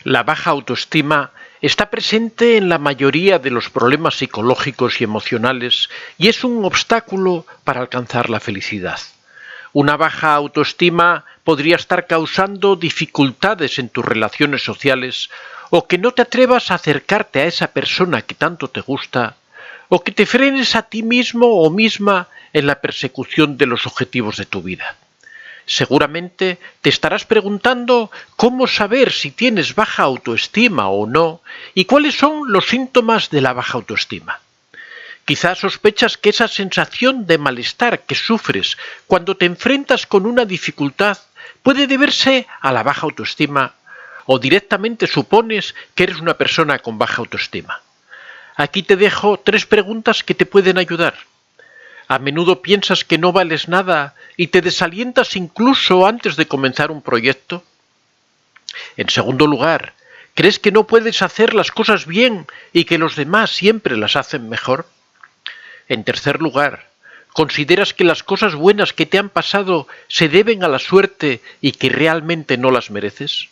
La baja autoestima está presente en la mayoría de los problemas psicológicos y emocionales y es un obstáculo para alcanzar la felicidad. Una baja autoestima podría estar causando dificultades en tus relaciones sociales o que no te atrevas a acercarte a esa persona que tanto te gusta o que te frenes a ti mismo o misma en la persecución de los objetivos de tu vida. Seguramente te estarás preguntando cómo saber si tienes baja autoestima o no y cuáles son los síntomas de la baja autoestima. Quizás sospechas que esa sensación de malestar que sufres cuando te enfrentas con una dificultad puede deberse a la baja autoestima o directamente supones que eres una persona con baja autoestima. Aquí te dejo 3 preguntas que te pueden ayudar. ¿A menudo piensas que no vales nada y te desalientas incluso antes de comenzar un proyecto? En segundo lugar, ¿crees que no puedes hacer las cosas bien y que los demás siempre las hacen mejor? En tercer lugar, ¿consideras que las cosas buenas que te han pasado se deben a la suerte y que realmente no las mereces?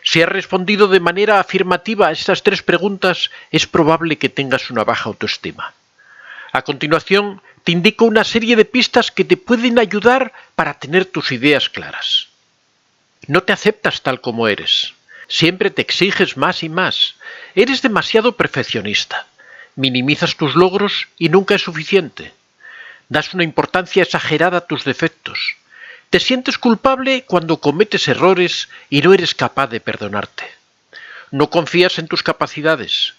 Si has respondido de manera afirmativa a estas 3 preguntas, es probable que tengas una baja autoestima. A continuación, te indico una serie de pistas que te pueden ayudar para tener tus ideas claras. No te aceptas tal como eres. Siempre te exiges más y más. Eres demasiado perfeccionista. Minimizas tus logros y nunca es suficiente. Das una importancia exagerada a tus defectos. Te sientes culpable cuando cometes errores y no eres capaz de perdonarte. No confías en tus capacidades.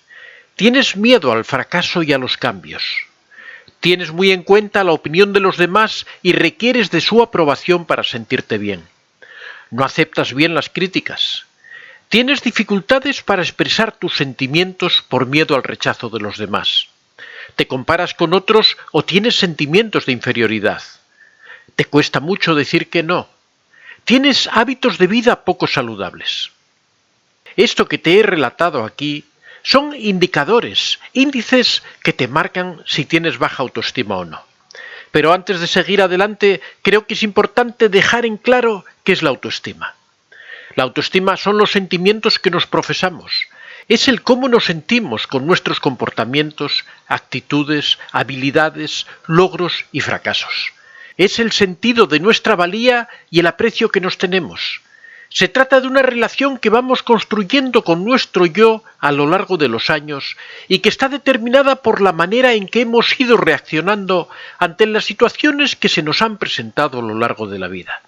Tienes miedo al fracaso y a los cambios. Tienes muy en cuenta la opinión de los demás y requieres de su aprobación para sentirte bien. No aceptas bien las críticas. Tienes dificultades para expresar tus sentimientos por miedo al rechazo de los demás. Te comparas con otros o tienes sentimientos de inferioridad. Te cuesta mucho decir que no. Tienes hábitos de vida poco saludables. Esto que te he relatado aquí son indicadores, índices que te marcan si tienes baja autoestima o no. Pero antes de seguir adelante, creo que es importante dejar en claro qué es la autoestima. La autoestima son los sentimientos que nos profesamos. Es el cómo nos sentimos con nuestros comportamientos, actitudes, habilidades, logros y fracasos. Es el sentido de nuestra valía y el aprecio que nos tenemos. Se trata de una relación que vamos construyendo con nuestro yo a lo largo de los años y que está determinada por la manera en que hemos ido reaccionando ante las situaciones que se nos han presentado a lo largo de la vida.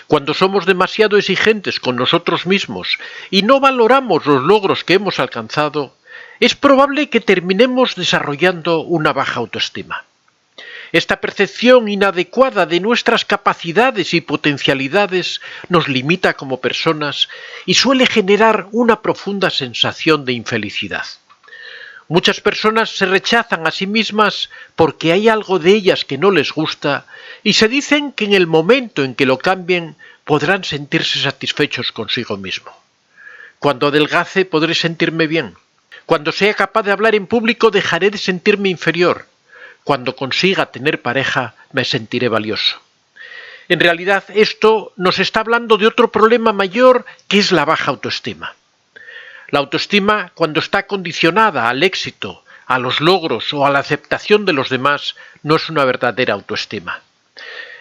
Cuando somos demasiado exigentes con nosotros mismos y no valoramos los logros que hemos alcanzado, es probable que terminemos desarrollando una baja autoestima. Esta percepción inadecuada de nuestras capacidades y potencialidades nos limita como personas y suele generar una profunda sensación de infelicidad. Muchas personas se rechazan a sí mismas porque hay algo de ellas que no les gusta y se dicen que en el momento en que lo cambien podrán sentirse satisfechos consigo mismo. Cuando adelgace podré sentirme bien. Cuando sea capaz de hablar en público dejaré de sentirme inferior. Cuando consiga tener pareja, me sentiré valioso. En realidad, esto nos está hablando de otro problema mayor, que es la baja autoestima. La autoestima, cuando está condicionada al éxito, a los logros o a la aceptación de los demás, no es una verdadera autoestima.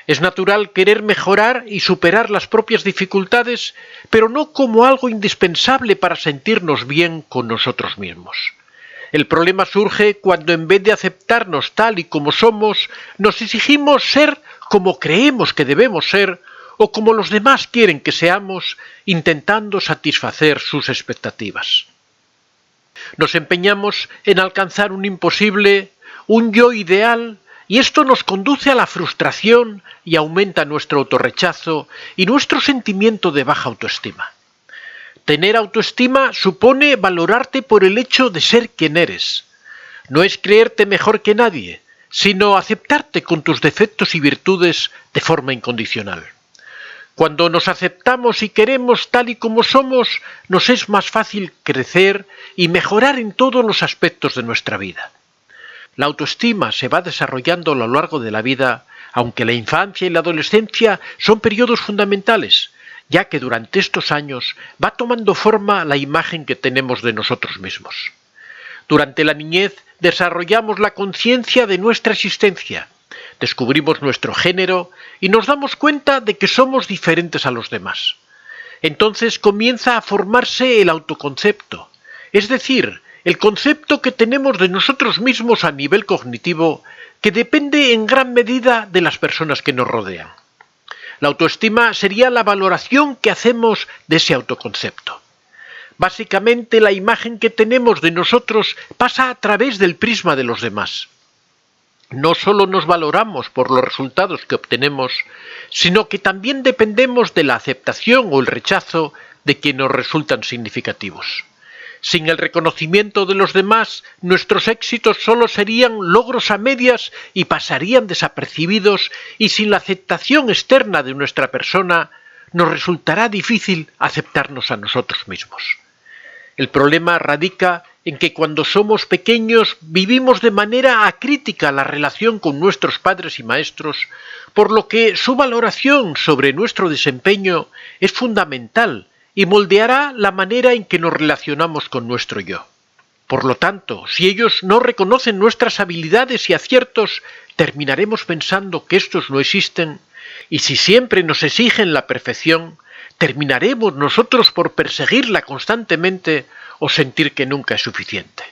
Es natural querer mejorar y superar las propias dificultades, pero no como algo indispensable para sentirnos bien con nosotros mismos. El problema surge cuando en vez de aceptarnos tal y como somos, nos exigimos ser como creemos que debemos ser o como los demás quieren que seamos, intentando satisfacer sus expectativas. Nos empeñamos en alcanzar un imposible, un yo ideal, y esto nos conduce a la frustración y aumenta nuestro autorrechazo y nuestro sentimiento de baja autoestima. Tener autoestima supone valorarte por el hecho de ser quien eres. No es creerte mejor que nadie, sino aceptarte con tus defectos y virtudes de forma incondicional. Cuando nos aceptamos y queremos tal y como somos, nos es más fácil crecer y mejorar en todos los aspectos de nuestra vida. La autoestima se va desarrollando a lo largo de la vida, aunque la infancia y la adolescencia son periodos fundamentales, ya que durante estos años va tomando forma la imagen que tenemos de nosotros mismos. Durante la niñez desarrollamos la conciencia de nuestra existencia, descubrimos nuestro género y nos damos cuenta de que somos diferentes a los demás. Entonces comienza a formarse el autoconcepto, es decir, el concepto que tenemos de nosotros mismos a nivel cognitivo, que depende en gran medida de las personas que nos rodean. La autoestima sería la valoración que hacemos de ese autoconcepto. Básicamente, la imagen que tenemos de nosotros pasa a través del prisma de los demás. No solo nos valoramos por los resultados que obtenemos, sino que también dependemos de la aceptación o el rechazo de quienes nos resultan significativos. Sin el reconocimiento de los demás, nuestros éxitos solo serían logros a medias y pasarían desapercibidos, y sin la aceptación externa de nuestra persona, nos resultará difícil aceptarnos a nosotros mismos. El problema radica en que cuando somos pequeños vivimos de manera acrítica la relación con nuestros padres y maestros, por lo que su valoración sobre nuestro desempeño es fundamental y moldeará la manera en que nos relacionamos con nuestro yo. Por lo tanto, si ellos no reconocen nuestras habilidades y aciertos, terminaremos pensando que estos no existen, y si siempre nos exigen la perfección, terminaremos nosotros por perseguirla constantemente o sentir que nunca es suficiente.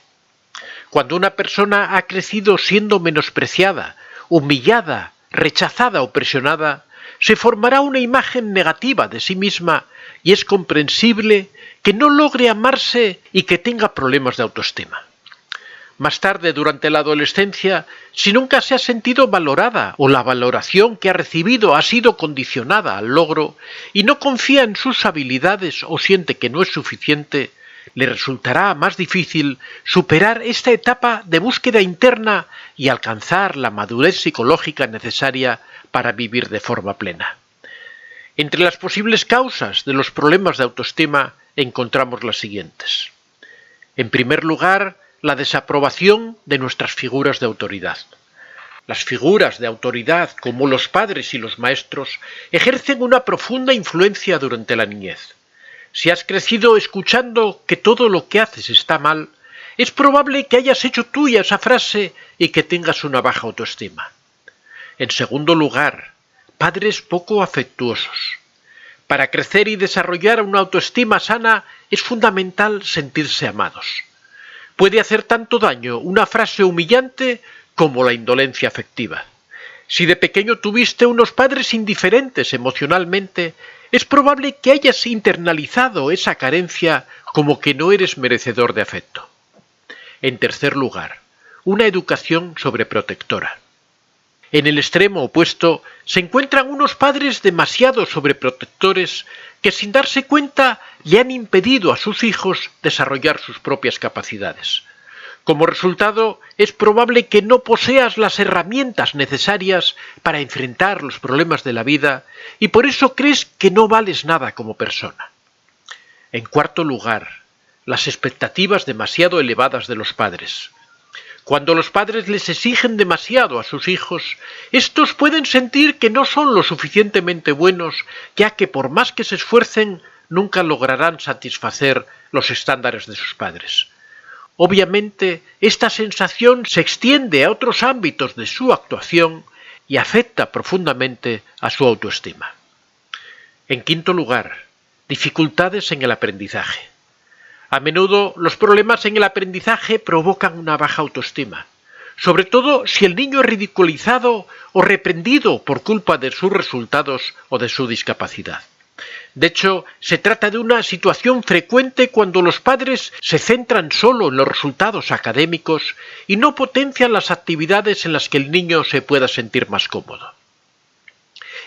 Cuando una persona ha crecido siendo menospreciada, humillada, rechazada o presionada, se formará una imagen negativa de sí misma y es comprensible que no logre amarse y que tenga problemas de autoestima. Más tarde, durante la adolescencia, si nunca se ha sentido valorada o la valoración que ha recibido ha sido condicionada al logro y no confía en sus habilidades o siente que no es suficiente, le resultará más difícil superar esta etapa de búsqueda interna y alcanzar la madurez psicológica necesaria para vivir de forma plena. Entre las posibles causas de los problemas de autoestima encontramos las siguientes. En primer lugar, la desaprobación de nuestras figuras de autoridad. Las figuras de autoridad, como los padres y los maestros, ejercen una profunda influencia durante la niñez. Si has crecido escuchando que todo lo que haces está mal, es probable que hayas hecho tuya esa frase y que tengas una baja autoestima. En segundo lugar, padres poco afectuosos. Para crecer y desarrollar una autoestima sana es fundamental sentirse amados. Puede hacer tanto daño una frase humillante como la indolencia afectiva. Si de pequeño tuviste unos padres indiferentes emocionalmente, es probable que hayas internalizado esa carencia como que no eres merecedor de afecto. En tercer lugar, una educación sobreprotectora. En el extremo opuesto se encuentran unos padres demasiado sobreprotectores que sin darse cuenta le han impedido a sus hijos desarrollar sus propias capacidades. Como resultado, es probable que no poseas las herramientas necesarias para enfrentar los problemas de la vida y por eso crees que no vales nada como persona. En cuarto lugar, las expectativas demasiado elevadas de los padres. Cuando los padres les exigen demasiado a sus hijos, estos pueden sentir que no son lo suficientemente buenos, ya que por más que se esfuercen, nunca lograrán satisfacer los estándares de sus padres. Obviamente, esta sensación se extiende a otros ámbitos de su actuación y afecta profundamente a su autoestima. En quinto lugar, dificultades en el aprendizaje. A menudo los problemas en el aprendizaje provocan una baja autoestima, sobre todo si el niño es ridiculizado o reprendido por culpa de sus resultados o de su discapacidad. De hecho, se trata de una situación frecuente cuando los padres se centran solo en los resultados académicos y no potencian las actividades en las que el niño se pueda sentir más cómodo.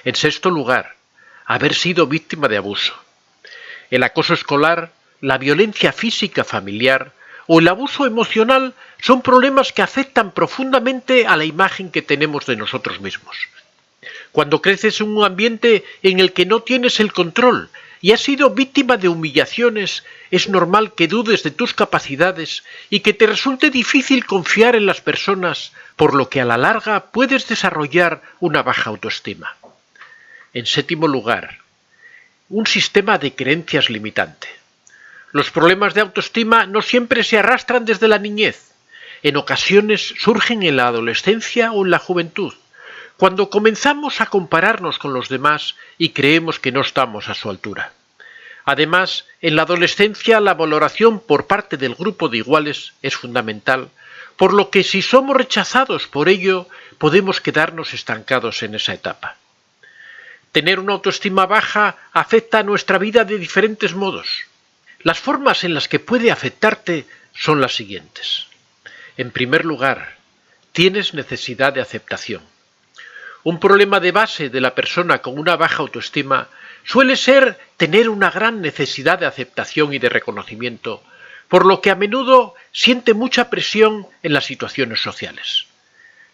En sexto lugar, haber sido víctima de abuso. El acoso escolar, la violencia física familiar o el abuso emocional son problemas que afectan profundamente a la imagen que tenemos de nosotros mismos. Cuando creces en un ambiente en el que no tienes el control y has sido víctima de humillaciones, es normal que dudes de tus capacidades y que te resulte difícil confiar en las personas, por lo que a la larga puedes desarrollar una baja autoestima. En séptimo lugar, un sistema de creencias limitante. Los problemas de autoestima no siempre se arrastran desde la niñez. En ocasiones surgen en la adolescencia o en la juventud, cuando comenzamos a compararnos con los demás y creemos que no estamos a su altura. Además, en la adolescencia la valoración por parte del grupo de iguales es fundamental, por lo que si somos rechazados por ello, podemos quedarnos estancados en esa etapa. Tener una autoestima baja afecta a nuestra vida de diferentes modos. Las formas en las que puede afectarte son las siguientes. En primer lugar, tienes necesidad de aceptación. Un problema de base de la persona con una baja autoestima suele ser tener una gran necesidad de aceptación y de reconocimiento, por lo que a menudo siente mucha presión en las situaciones sociales.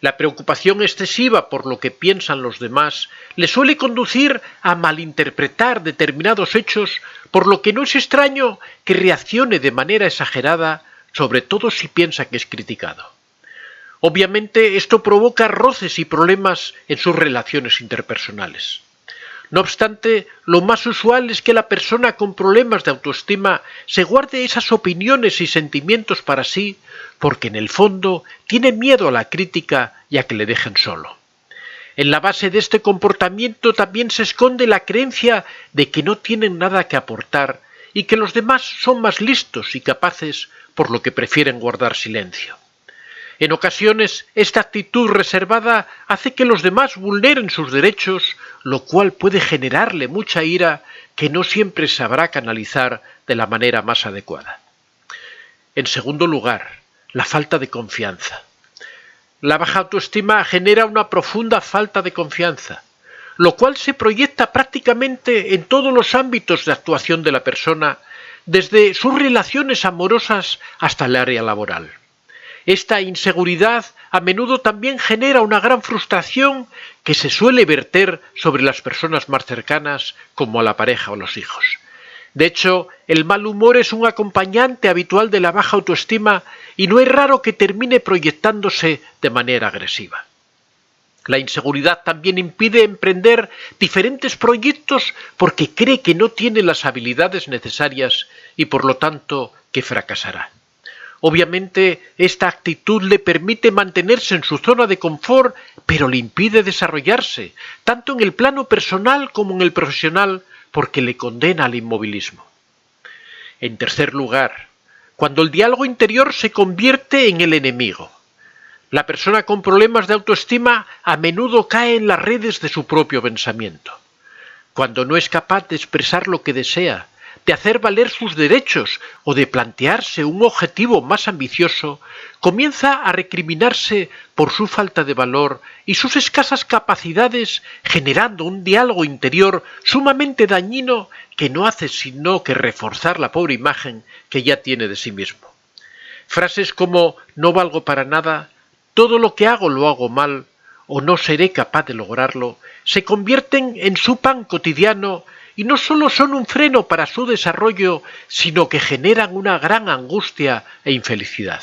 La preocupación excesiva por lo que piensan los demás le suele conducir a malinterpretar determinados hechos, por lo que no es extraño que reaccione de manera exagerada, sobre todo si piensa que es criticado. Obviamente esto provoca roces y problemas en sus relaciones interpersonales. No obstante, lo más usual es que la persona con problemas de autoestima se guarde esas opiniones y sentimientos para sí, porque en el fondo tiene miedo a la crítica y a que le dejen solo. En la base de este comportamiento también se esconde la creencia de que no tienen nada que aportar y que los demás son más listos y capaces, por lo que prefieren guardar silencio. En ocasiones, esta actitud reservada hace que los demás vulneren sus derechos, lo cual puede generarle mucha ira que no siempre sabrá canalizar de la manera más adecuada. En segundo lugar, la falta de confianza. La baja autoestima genera una profunda falta de confianza, lo cual se proyecta prácticamente en todos los ámbitos de actuación de la persona, desde sus relaciones amorosas hasta el área laboral. Esta inseguridad a menudo también genera una gran frustración que se suele verter sobre las personas más cercanas, como a la pareja o los hijos. De hecho, el mal humor es un acompañante habitual de la baja autoestima y no es raro que termine proyectándose de manera agresiva. La inseguridad también impide emprender diferentes proyectos porque cree que no tiene las habilidades necesarias y por lo tanto que fracasará. Obviamente, esta actitud le permite mantenerse en su zona de confort, pero le impide desarrollarse, tanto en el plano personal como en el profesional, porque le condena al inmovilismo. En tercer lugar, cuando el diálogo interior se convierte en el enemigo. La persona con problemas de autoestima a menudo cae en las redes de su propio pensamiento. Cuando no es capaz de expresar lo que desea, de hacer valer sus derechos o de plantearse un objetivo más ambicioso, comienza a recriminarse por su falta de valor y sus escasas capacidades, generando un diálogo interior sumamente dañino que no hace sino que reforzar la pobre imagen que ya tiene de sí mismo. Frases como "no valgo para nada", "todo lo que hago lo hago mal" o "no seré capaz de lograrlo" se convierten en su pan cotidiano y no solo son un freno para su desarrollo, sino que generan una gran angustia e infelicidad.